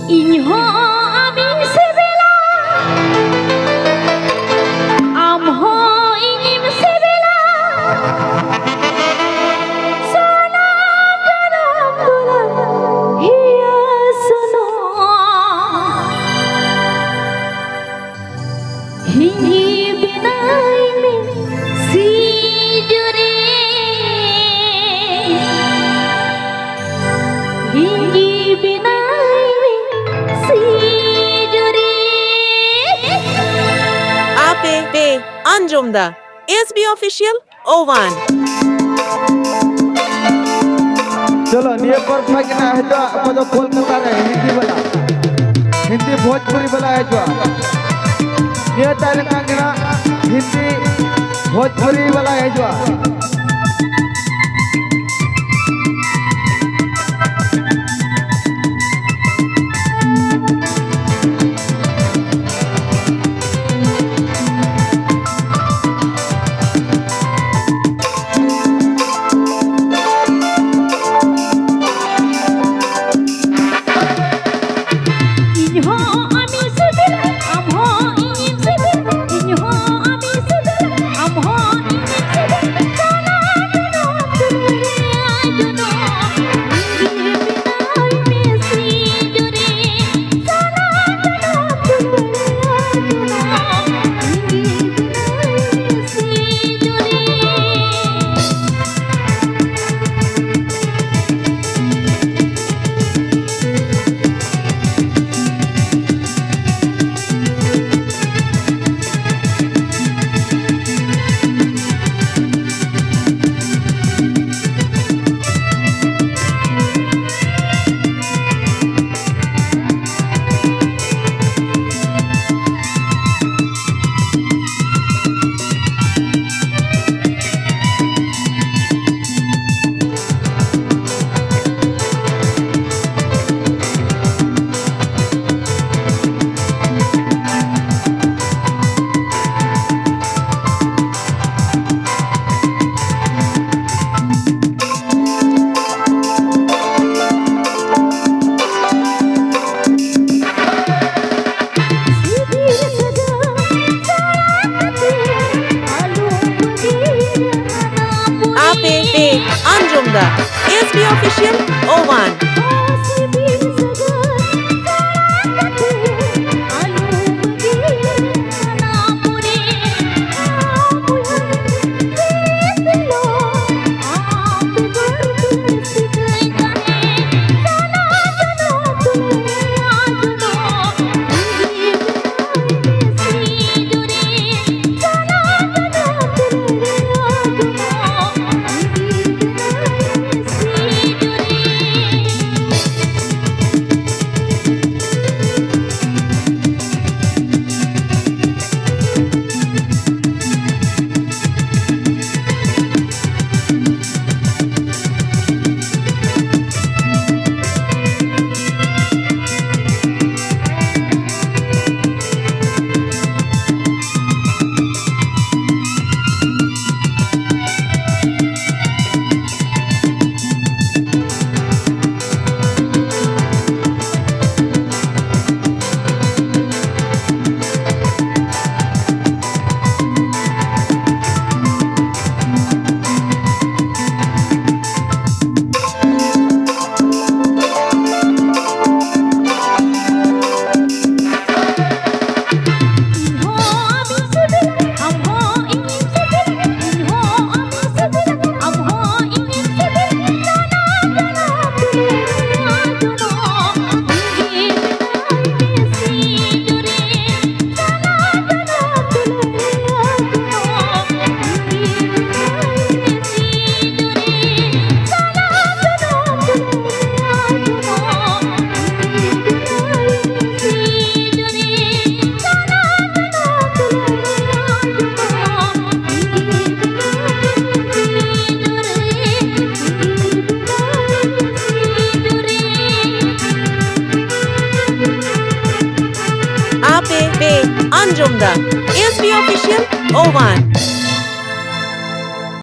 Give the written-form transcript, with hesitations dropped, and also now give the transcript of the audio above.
Inho ami sebela amho ingim sebela sana garam bulan hiya suno hingi binai me sijure hingi binai me sijure Ape Be Anjumda SB Official O1 चलो ये perfect ना है जो वो जो कोलकाता है हिंदी वाला हिंदी भोजपुरी वाला है जो ये तेलंगाना हिंदी भोजपुरी वाला है जो inho ami sebela amho ingim sebela inho ami sebela amho ingim sebela sana garam bulan juno hingi binai me sijure sana garam bulan juno hingi binai me sijure Ape Be Anjumda SB Official O1 Ape Be Anjumda SB Official O1